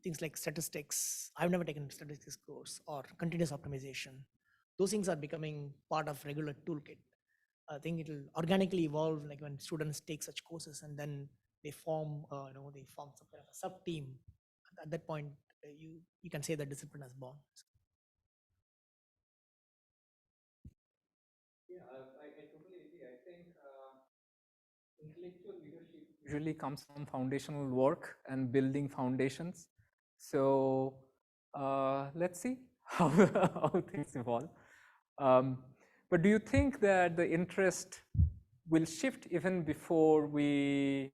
things like statistics. I've never taken a statistics course or continuous optimization. Those things are becoming part of regular toolkit. I think it'll organically evolve, like when students take such courses and then they form, they form some kind of a sub team. At that point, you can say the discipline has born. Yeah, I totally agree. I think intellectual leadership usually comes from foundational work and building foundations. So let's see how things evolve. But do you think that the interest will shift even before we,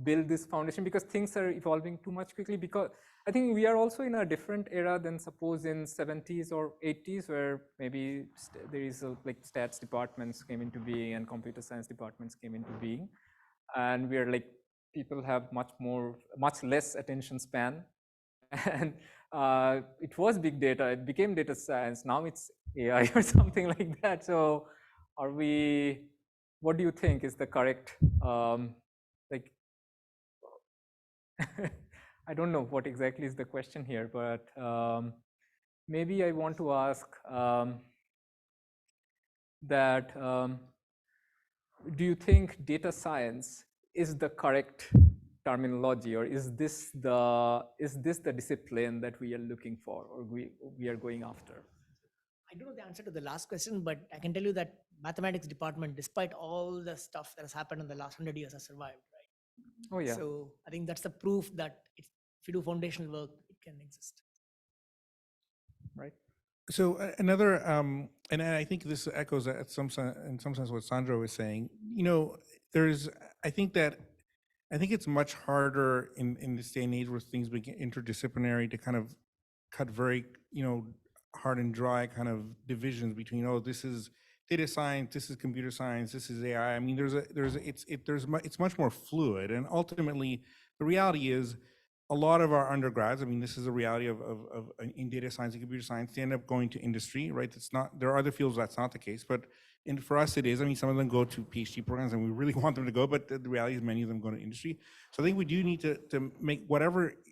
build this foundation, because things are evolving too much quickly? Because I think we are also in a different era than suppose in 70s or 80s, where maybe there is like stats departments came into being and computer science departments came into being, and we are like, people have much less attention span, and it was big data, it became data science, now it's AI or something like that. So what do you think is the correct, I don't know what exactly is the question here, but maybe I want to ask that do you think data science is the correct terminology, or is this the discipline that we are looking for, or we are going after? I don't know the answer to the last question, but I can tell you that mathematics department, despite all the stuff that has happened in the last 100 years, has survived, right? Oh yeah. So I think that's the proof that if you do foundational work, it can exist. Right. So another, and I think this echoes in some sense what Sandra was saying. You know, I think it's much harder in this day and age where things become interdisciplinary to kind of cut very, hard and dry kind of divisions between, oh, this is data science, this is computer science, this is AI. I mean, it's much more fluid, and ultimately the reality is a lot of our undergrads, I mean, this is a reality of in data science and computer science, they end up going to industry, right? There are other fields that's not the case, but for us it is. I mean, some of them go to PhD programs and we really want them to go, but the reality is many of them go to industry. So I think we do need to make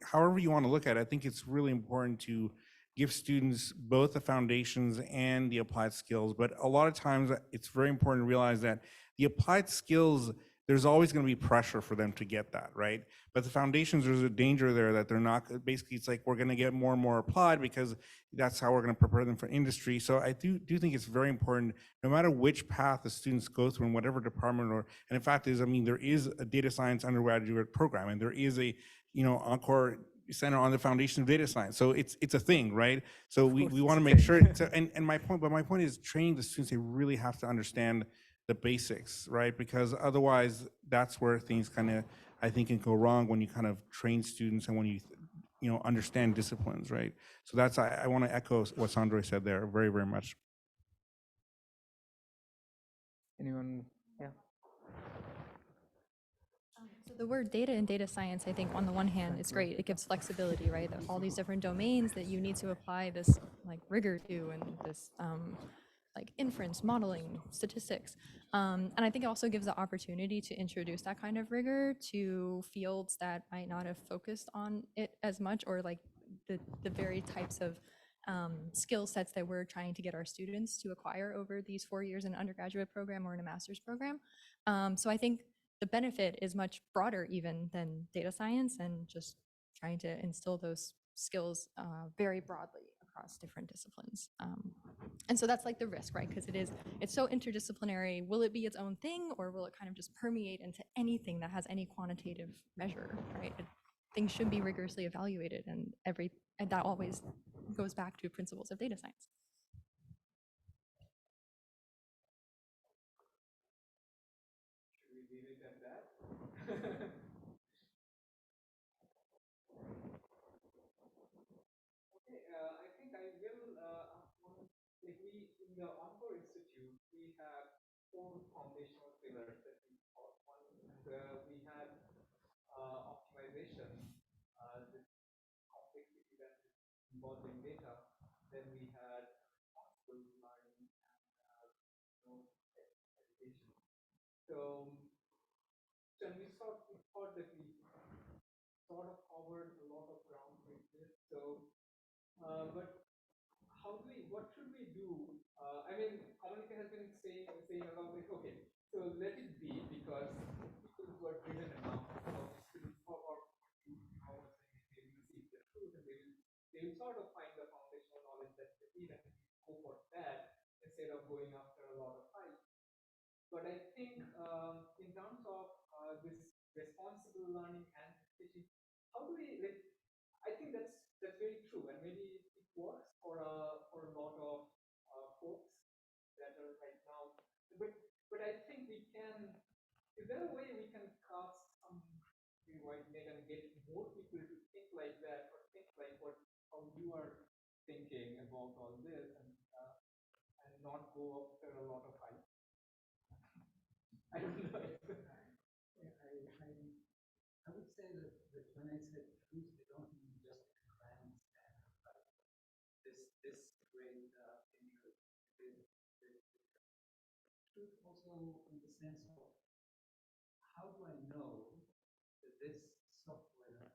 however you want to look at it, I think it's really important to give students both the foundations and the applied skills. But a lot of times it's very important to realize that the applied skills, there's always going to be pressure for them to get that, right? But the foundations, there's a danger there that they're not, basically it's like we're going to get more and more applied because that's how we're going to prepare them for industry. So I do think it's very important, no matter which path the students go through in whatever department, and in fact is, I mean, there is a data science undergraduate program, and there is a, Encore Center on the foundation of data science. So it's a thing, right? So we want to make sure, and my point is training the students, they really have to understand the basics, right? Because otherwise that's where things kind of, I think, can go wrong when you kind of train students and when you understand disciplines, right? So that's, I want to echo what Sanjoy said there very, very much. Anyone? Yeah. So the word data and data science, I think on the one hand, it's great. It gives flexibility, right? All these different domains that you need to apply this like rigor to, and this like inference, modeling, statistics. And I think it also gives the opportunity to introduce that kind of rigor to fields that might not have focused on it as much, or like the very types of skill sets that we're trying to get our students to acquire over these 4 years in an undergraduate program or in a master's program. So I think the benefit is much broader even than data science, and just trying to instill those skills very broadly across different disciplines. And so that's like the risk, right? Because it's so interdisciplinary. Will it be its own thing, or will it kind of just permeate into anything that has any quantitative measure, right? Things should be rigorously evaluated, and that always goes back to principles of data science. Should we leave it at that? Okay, I think I will, like in the Encore Institute, we have 4 foundational pillars that we taught. One, and we had optimization, the complexity that is involved in data. Then we had responsible learning and education. So we thought that we sort of covered a lot of ground with this. So, but what should we do? I mean, Kamalika has been saying about it. Okay, so let it be, because people who are driven enough, they will seek the truth, and they will sort of find the foundational knowledge that they need, and go for that instead of going after a lot of hype. But I think in terms of this responsible learning and teaching, how do we, like, I think that's very true, and maybe it works for a lot of folks that are right now. But I think we can. Is there a way we can cast some white net and get more people to think like that, or think like how you are thinking about all this, and not go after a lot of hype? I don't know. I would say that when I said truth, I don't mean just a grand standard, like this great thinker. Truth also in the sense of, how do I know that this software,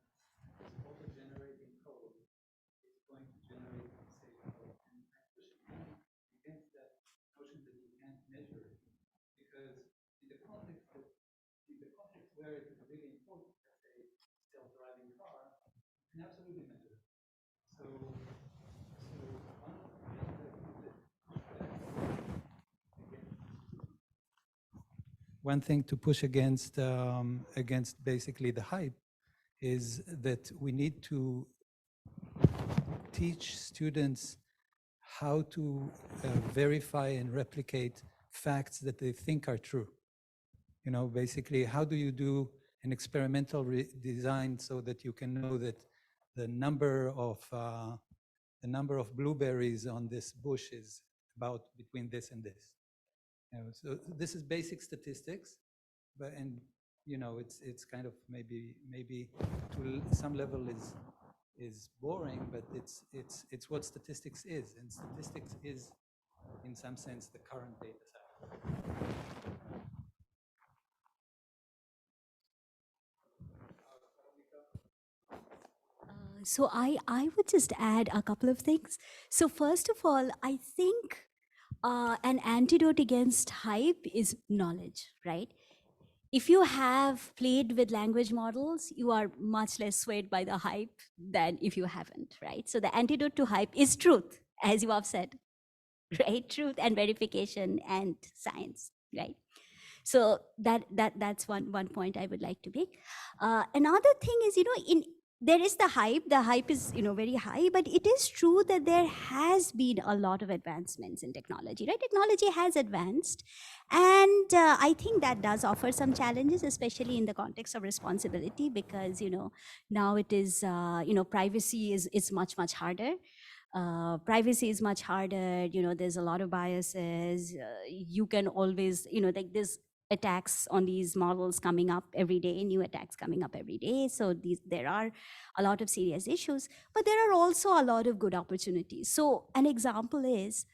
this auto-generating code, is going to generate safe code? And I push against that notion that you can't measure it, because in the context where it is really important, let's say self-driving car, you can absolutely measure it. So one of the things that one thing to push against basically the hype is that we need to teach students how to verify and replicate facts that they think are true. Basically, how do you do an experimental design so that you can know that the number of blueberries on this bush is about between this and this? So this is basic statistics, and it's kind of maybe to some level is boring, but it's what statistics is, and statistics is in some sense the current data set. So I would just add a couple of things. So first of all, I think an antidote against hype is knowledge, right? If you have played with language models, you are much less swayed by the hype than if you haven't, right? So the antidote to hype is truth, as you have said, right? Truth and verification and science, right? So that's one point I would like to make. Another thing is, there is the hype. The hype is, very high, but it is true that there has been a lot of advancements in technology, right? Technology has advanced, and I think that does offer some challenges, especially in the context of responsibility, because now it is privacy is much harder. Privacy is much harder. There's a lot of biases. You can always, like this attacks on these models coming up every day, new attacks coming up every day. So there are a lot of serious issues, but there are also a lot of good opportunities. So an example is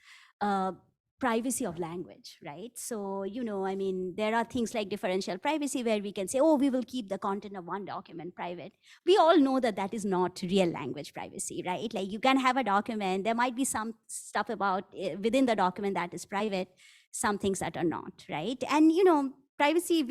privacy of language, right? So, there are things like differential privacy where we can say, oh, we will keep the content of one document private. We all know that that is not real language privacy, right? Like you can have a document, there might be some stuff about within the document that is private, some things that are not, right? And, privacy, we